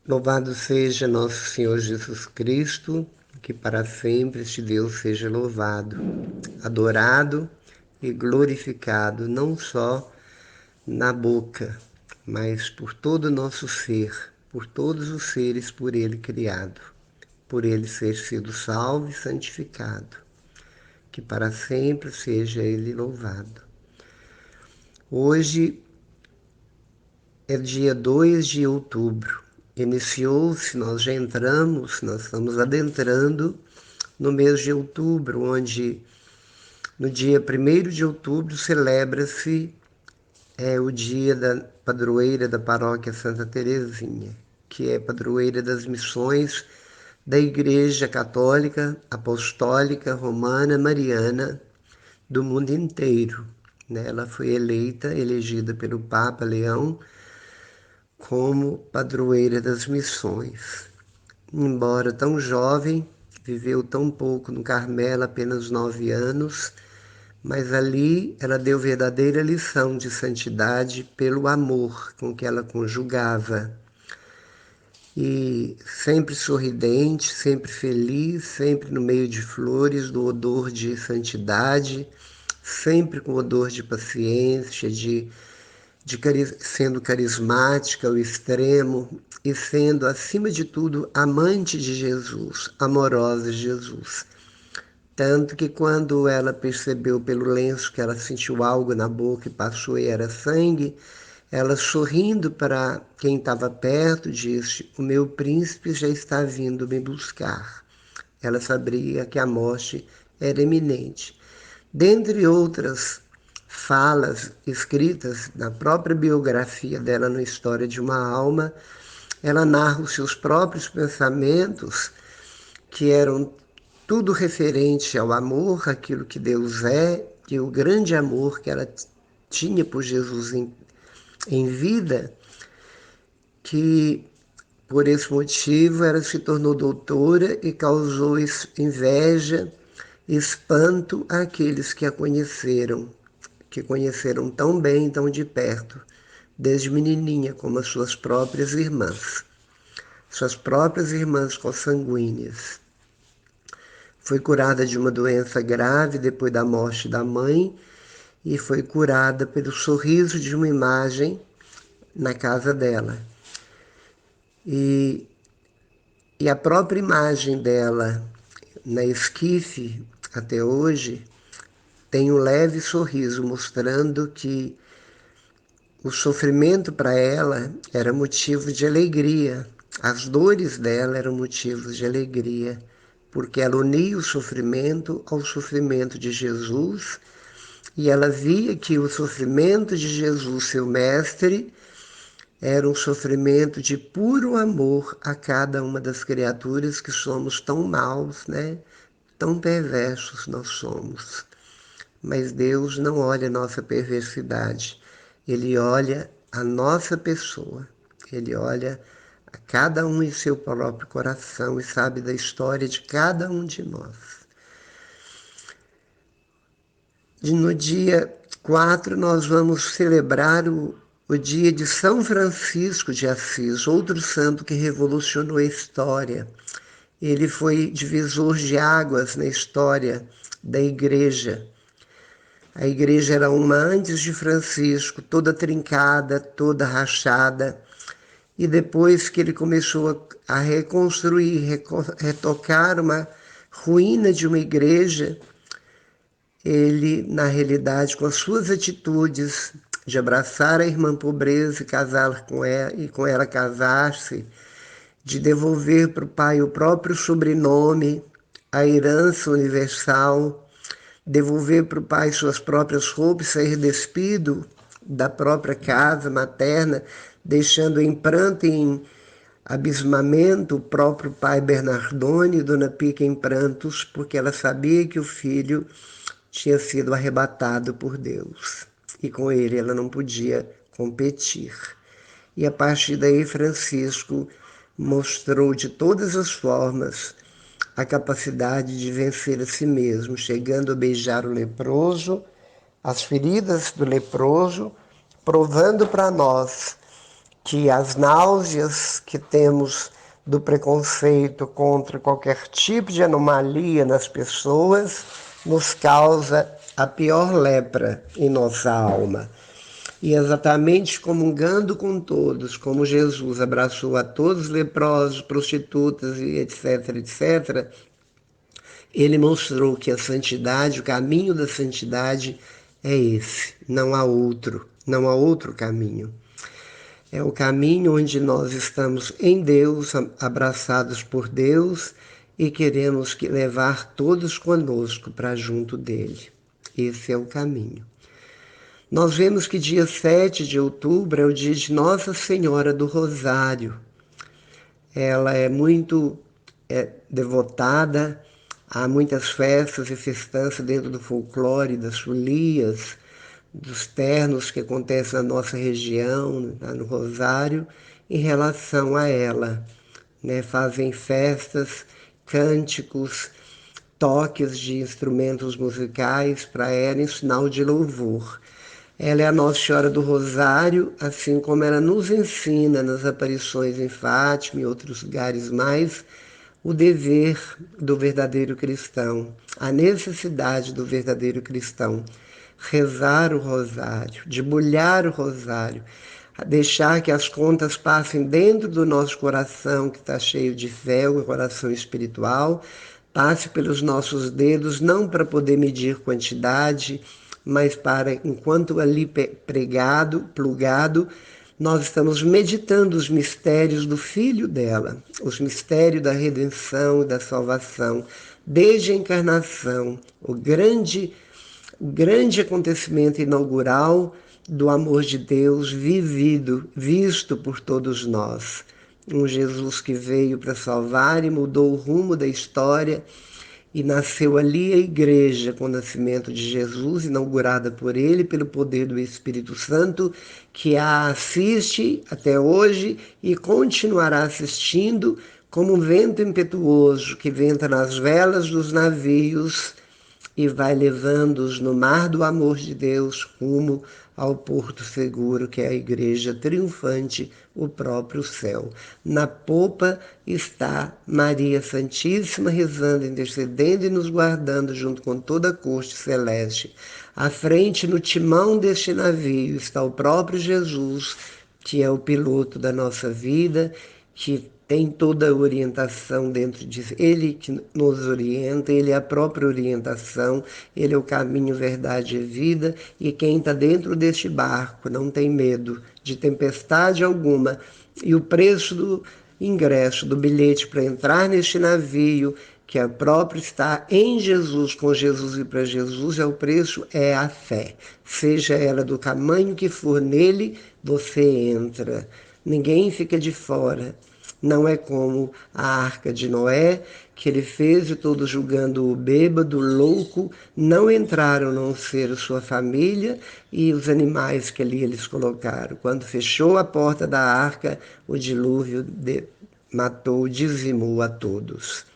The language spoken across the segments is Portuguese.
Louvado seja nosso Senhor Jesus Cristo, que para sempre este Deus seja louvado, adorado e glorificado, não só na boca, mas por todo o nosso ser, por todos os seres por Ele criado, por Ele ser sido salvo e santificado, que para sempre seja Ele louvado. Hoje é dia 2 de outubro. Iniciou-se, nós já entramos, nós estamos adentrando no mês de outubro, onde no dia 1º de outubro celebra-se o dia da padroeira da paróquia Santa Teresinha, que é padroeira das missões da Igreja Católica, Apostólica, Romana, Mariana do mundo inteiro. Ela foi elegida pelo Papa Leão como padroeira das missões. Embora tão jovem, viveu tão pouco no Carmelo, apenas 9 anos, mas ali ela deu verdadeira lição de santidade pelo amor com que ela conjugava. E sempre sorridente, sempre feliz, sempre no meio de flores, do odor de santidade, sempre com odor de paciência, sendo carismática ao extremo e sendo, acima de tudo, amante de Jesus, amorosa de Jesus. Tanto que quando ela percebeu pelo lenço que ela sentiu algo na boca e passou e era sangue, ela sorrindo para quem estava perto disse: "O meu príncipe já está vindo me buscar." Ela sabia que a morte era iminente. Dentre outras falas escritas na própria biografia dela no História de uma Alma, ela narra os seus próprios pensamentos, que eram tudo referente ao amor, aquilo que Deus é, e o grande amor que ela tinha por Jesus em vida, que por esse motivo ela se tornou doutora e causou inveja, espanto àqueles que a conheceram, que conheceram tão bem, tão de perto, desde menininha, como as suas próprias irmãs consanguíneas. Foi curada de uma doença grave depois da morte da mãe e foi curada pelo sorriso de uma imagem na casa dela. E a própria imagem dela na esquife, até hoje, tem um leve sorriso, mostrando que o sofrimento para ela era motivo de alegria. As dores dela eram motivos de alegria, porque ela unia o sofrimento ao sofrimento de Jesus, e ela via que o sofrimento de Jesus, seu mestre, era um sofrimento de puro amor a cada uma das criaturas que somos tão maus, né? Tão perversos nós somos. Mas Deus não olha a nossa perversidade, Ele olha a nossa pessoa, Ele olha a cada um em seu próprio coração e sabe da história de cada um de nós. No dia 4 nós vamos celebrar o dia de São Francisco de Assis, outro santo que revolucionou a história. Ele foi divisor de águas na história da Igreja. A igreja era uma antes de Francisco, toda trincada, toda rachada. E depois que ele começou a reconstruir, retocar uma ruína de uma igreja, ele, na realidade, com as suas atitudes de abraçar a irmã pobreza e casar com ela, e com ela casar-se, de devolver para o pai o próprio sobrenome, a herança universal, devolver para o pai suas próprias roupas, sair despido da própria casa materna, deixando em pranto e em abismamento o próprio pai Bernardone e Dona Pica em prantos, porque ela sabia que o filho tinha sido arrebatado por Deus e com ele ela não podia competir. E a partir daí Francisco mostrou de todas as formas a capacidade de vencer a si mesmo, chegando a beijar o leproso, as feridas do leproso, provando para nós que as náuseas que temos do preconceito contra qualquer tipo de anomalia nas pessoas nos causa a pior lepra em nossa alma. E exatamente comungando com todos, como Jesus abraçou a todos os leprosos, prostitutas e etc, etc, ele mostrou que a santidade, o caminho da santidade é esse, não há outro caminho. É o caminho onde nós estamos em Deus, abraçados por Deus e queremos levar todos conosco para junto dele. Esse é o caminho. Nós vemos que dia 7 de outubro é o dia de Nossa Senhora do Rosário. Ela é muito devotada, há muitas festas e festanças dentro do folclore, das folias, dos ternos que acontecem na nossa região, no Rosário, em relação a ela. Fazem festas, cânticos, toques de instrumentos musicais para ela em sinal de louvor. Ela é a Nossa Senhora do Rosário, assim como ela nos ensina nas aparições em Fátima e outros lugares mais, o dever do verdadeiro cristão, a necessidade do verdadeiro cristão, rezar o rosário, debulhar o rosário, deixar que as contas passem dentro do nosso coração, que está cheio de fé, o coração espiritual, passe pelos nossos dedos, não para poder medir quantidade, mas para, enquanto ali pregado, plugado, nós estamos meditando os mistérios do Filho dela, os mistérios da redenção e da salvação, desde a encarnação, o grande acontecimento inaugural do amor de Deus vivido, visto por todos nós. Um Jesus que veio para salvar e mudou o rumo da história, e nasceu ali a igreja com o nascimento de Jesus, inaugurada por ele, pelo poder do Espírito Santo, que a assiste até hoje e continuará assistindo como um vento impetuoso que venta nas velas dos navios e vai levando-os no mar do amor de Deus rumo ao porto seguro, que é a igreja triunfante, o próprio céu. Na popa está Maria Santíssima rezando, intercedendo e nos guardando junto com toda a corte celeste. À frente, no timão deste navio, está o próprio Jesus, que é o piloto da nossa vida, que tem toda a orientação dentro disso. Ele que nos orienta, ele é a própria orientação, ele é o caminho, verdade e vida, e quem está dentro deste barco não tem medo de tempestade alguma. E o preço do ingresso, do bilhete para entrar neste navio, que é próprio estar em Jesus, com Jesus e para Jesus, o preço é a fé. Seja ela do tamanho que for nele, você entra. Ninguém fica de fora. Não é como a arca de Noé, que ele fez e todos julgando-o bêbado, louco, não entraram, a não ser sua família e os animais que ali eles colocaram. Quando fechou a porta da arca, o dilúvio matou, dizimou a todos.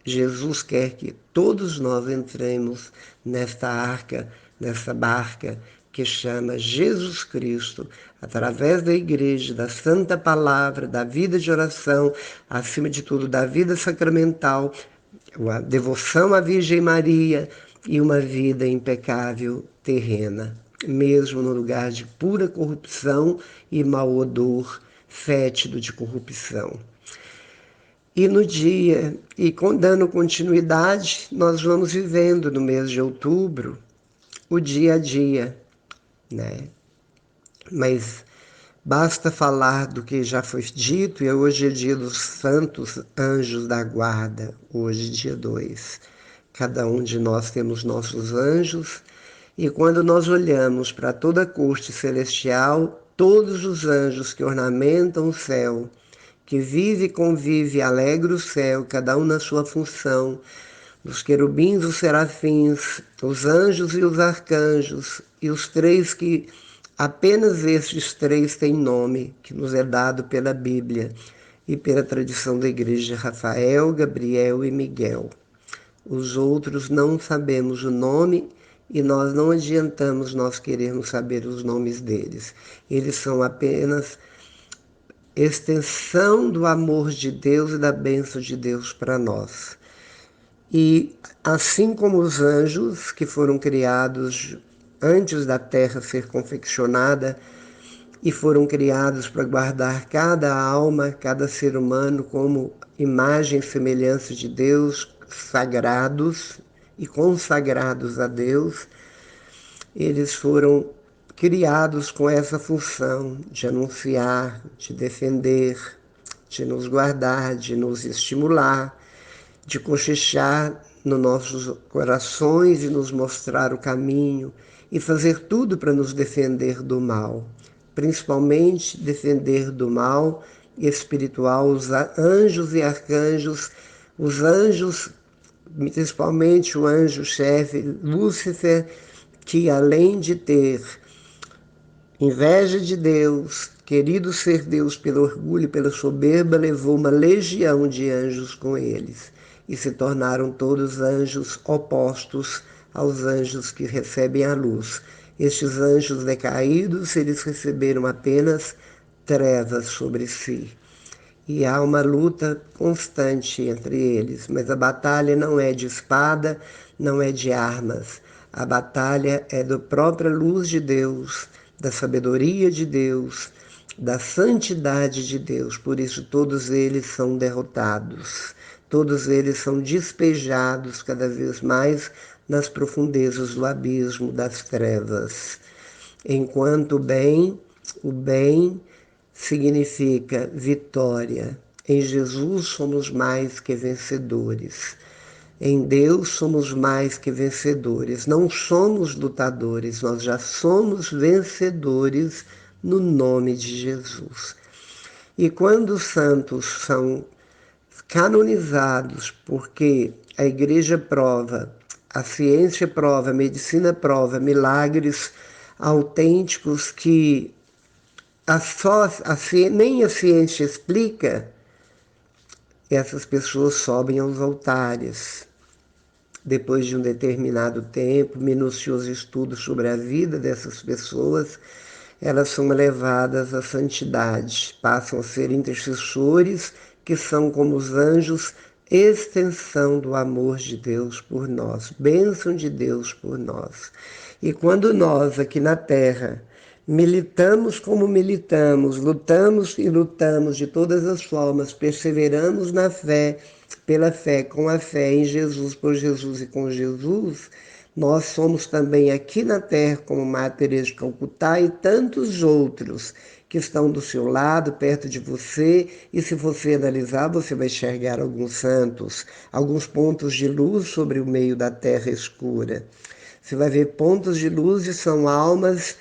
Jesus quer que todos nós entremos nesta arca, nessa barca que chama Jesus Cristo, através da igreja, da santa palavra, da vida de oração, acima de tudo da vida sacramental, a devoção à Virgem Maria e uma vida impecável terrena, mesmo no lugar de pura corrupção e mau odor, fétido de corrupção. E no dia, dando continuidade, nós vamos vivendo no mês de outubro o dia a dia, Mas basta falar do que já foi dito, e hoje é dia dos santos anjos da guarda, hoje dia 2. Cada um de nós temos nossos anjos, e quando nós olhamos para toda a corte celestial, todos os anjos que ornamentam o céu, que vive, convive, alegra o céu, cada um na sua função, os querubins, os serafins, os anjos e os arcanjos, e os três que, apenas estes três têm nome, que nos é dado pela Bíblia e pela tradição da igreja, Rafael, Gabriel e Miguel. Os outros não sabemos o nome e nós não adiantamos nós querermos saber os nomes deles. Eles são apenas extensão do amor de Deus e da bênção de Deus para nós. E assim como os anjos que foram criados antes da terra ser confeccionada e foram criados para guardar cada alma, cada ser humano como imagem e semelhança de Deus, sagrados e consagrados a Deus, eles foram criados com essa função de anunciar, de defender, de nos guardar, de nos estimular, de cochichar nos nossos corações e nos mostrar o caminho e fazer tudo para nos defender do mal, principalmente defender do mal espiritual os anjos e arcanjos, os anjos, principalmente o anjo-chefe Lúcifer, que além de ter inveja de Deus, querido ser Deus pelo orgulho e pela soberba, levou uma legião de anjos com eles e se tornaram todos anjos opostos aos anjos que recebem a luz. Estes anjos decaídos, eles receberam apenas trevas sobre si. E há uma luta constante entre eles, mas a batalha não é de espada, não é de armas. A batalha é da própria luz de Deus, da sabedoria de Deus, da santidade de Deus. Por isso todos eles são derrotados. Todos eles são despejados cada vez mais nas profundezas do abismo das trevas. Enquanto o bem significa vitória. Em Jesus somos mais que vencedores. Em Deus somos mais que vencedores. Não somos lutadores, nós já somos vencedores no nome de Jesus. E quando os santos são canonizados, porque a igreja prova, a ciência prova, a medicina prova, milagres autênticos que nem a ciência explica, essas pessoas sobem aos altares. Depois de um determinado tempo, minucioso estudo sobre a vida dessas pessoas, elas são levadas à santidade, passam a ser intercessores, que são como os anjos, extensão do amor de Deus por nós, bênção de Deus por nós. E quando nós, aqui na Terra, militamos como militamos, lutamos e lutamos de todas as formas, perseveramos na fé, pela fé, com a fé em Jesus, por Jesus e com Jesus, nós somos também aqui na Terra, como Madre Teresa de Calcutá e tantos outros que estão do seu lado, perto de você, e se você analisar, você vai enxergar alguns santos, alguns pontos de luz sobre o meio da terra escura. Você vai ver pontos de luz e são almas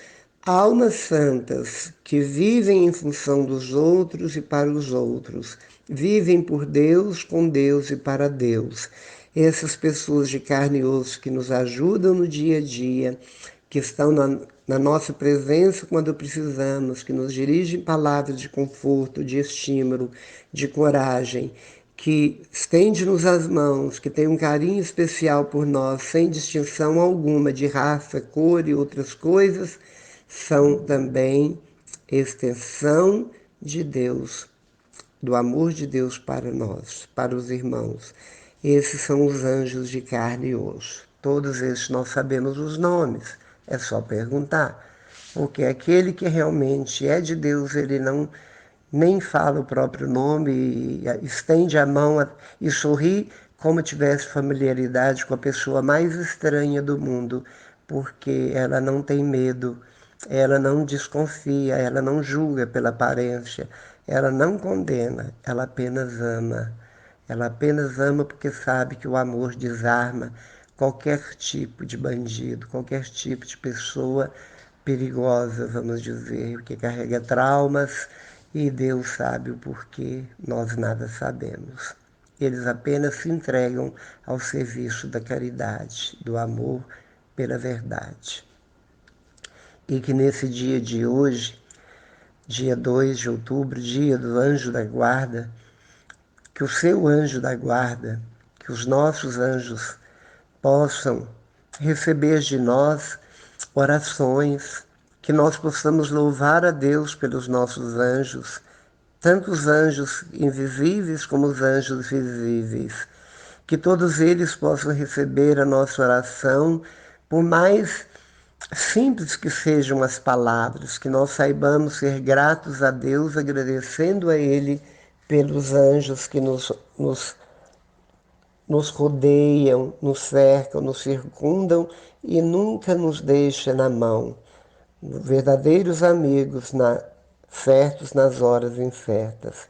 santas que vivem em função dos outros e para os outros. Vivem por Deus, com Deus e para Deus. Essas pessoas de carne e osso que nos ajudam no dia a dia, que estão na nossa presença quando precisamos, que nos dirigem palavras de conforto, de estímulo, de coragem, que estende-nos as mãos, que tem um carinho especial por nós, sem distinção alguma de raça, cor e outras coisas, são também extensão de Deus, do amor de Deus para nós, para os irmãos. Esses são os anjos de carne e osso. Todos esses nós sabemos os nomes, é só perguntar. Porque aquele que realmente é de Deus, ele não nem fala o próprio nome e estende a mão e sorri como tivesse familiaridade com a pessoa mais estranha do mundo, porque ela não tem medo, ela não desconfia, ela não julga pela aparência, ela não condena, ela apenas ama. Ela apenas ama porque sabe que o amor desarma qualquer tipo de bandido, qualquer tipo de pessoa perigosa, vamos dizer, que carrega traumas, e Deus sabe o porquê, nós nada sabemos. Eles apenas se entregam ao serviço da caridade, do amor pela verdade. E que nesse dia de hoje, dia 2 de outubro, dia do anjo da guarda, que o seu anjo da guarda, que os nossos anjos possam receber de nós orações, que nós possamos louvar a Deus pelos nossos anjos, tanto os anjos invisíveis como os anjos visíveis. Que todos eles possam receber a nossa oração, por mais simples que sejam as palavras, que nós saibamos ser gratos a Deus, agradecendo a Ele pelos anjos que nos rodeiam, nos cercam, nos circundam e nunca nos deixam na mão. Verdadeiros amigos, certos nas horas incertas.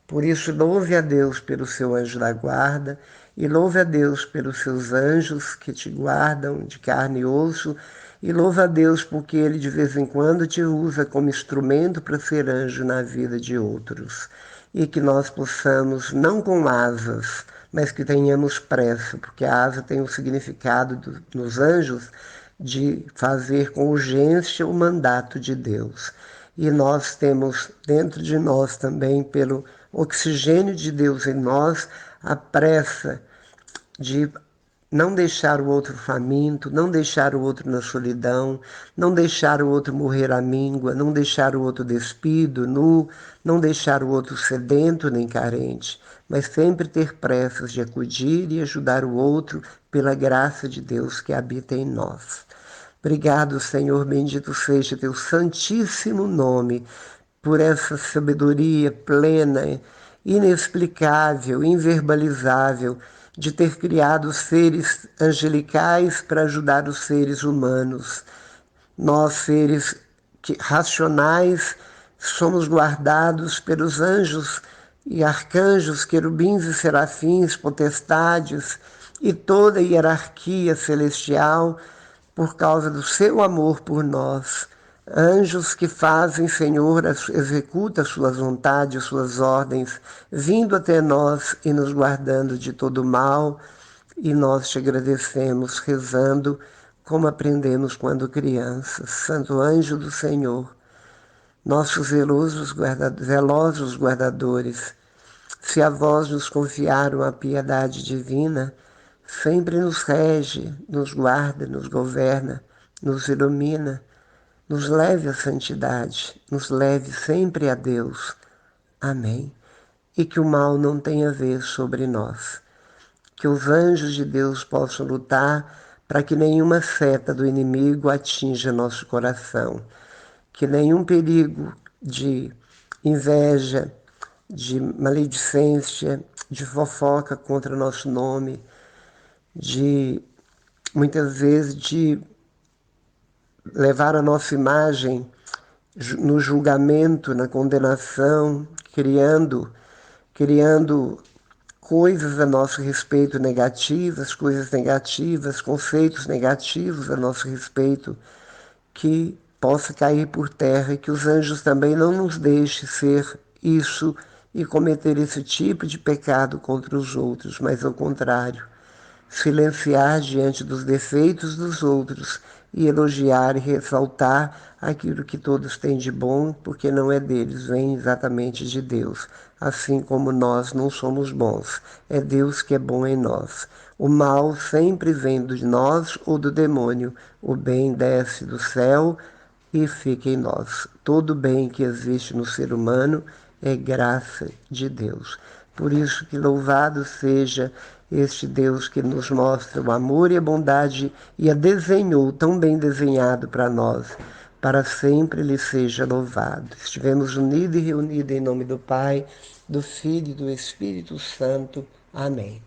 Por isso, louve a Deus pelo seu anjo da guarda e louve a Deus pelos seus anjos que te guardam de carne e osso, e louve a Deus porque Ele de vez em quando te usa como instrumento para ser anjo na vida de outros. E que nós possamos, não com asas, mas que tenhamos pressa, porque a asa tem o significado nos anjos de fazer com urgência o mandato de Deus. E nós temos dentro de nós também, pelo oxigênio de Deus em nós, a pressa de não deixar o outro faminto, não deixar o outro na solidão, não deixar o outro morrer à míngua, não deixar o outro despido, nu, não deixar o outro sedento nem carente, mas sempre ter pressas de acudir e ajudar o outro pela graça de Deus que habita em nós. Obrigado, Senhor, bendito seja teu santíssimo nome, por essa sabedoria plena, inexplicável, inverbalizável, de ter criado seres angelicais para ajudar os seres humanos. Nós, seres racionais, somos guardados pelos anjos e arcanjos, querubins e serafins, potestades e toda a hierarquia celestial, por causa do seu amor por nós. Anjos que fazem, Senhor, executa suas vontades, suas ordens, vindo até nós e nos guardando de todo mal, e nós te agradecemos rezando como aprendemos quando crianças. Santo anjo do Senhor, nossos zelosos guardadores, se a vós nos confiaram a piedade divina, sempre nos rege, nos guarda, nos governa, nos ilumina, nos leve à santidade, nos leve sempre a Deus. Amém. E que o mal não tenha vez sobre nós. Que os anjos de Deus possam lutar para que nenhuma seta do inimigo atinja nosso coração. Que nenhum perigo de inveja, de maledicência, de fofoca contra nosso nome, de muitas vezes de levar a nossa imagem no julgamento, na condenação, criando coisas a nosso respeito negativas, coisas negativas, conceitos negativos a nosso respeito, que possa cair por terra e que os anjos também não nos deixem ser isso e cometer esse tipo de pecado contra os outros, mas ao contrário, silenciar diante dos defeitos dos outros e elogiar e ressaltar aquilo que todos têm de bom, porque não é deles, vem exatamente de Deus. Assim como nós não somos bons, é Deus que é bom em nós. O mal sempre vem de nós ou do demônio, o bem desce do céu e fica em nós. Todo bem que existe no ser humano é graça de Deus. Por isso que louvado seja este Deus que nos mostra o amor e a bondade e a desenhou tão bem desenhado para nós. Para sempre Ele seja louvado. Estivemos unidos e reunidos em nome do Pai, do Filho e do Espírito Santo. Amém.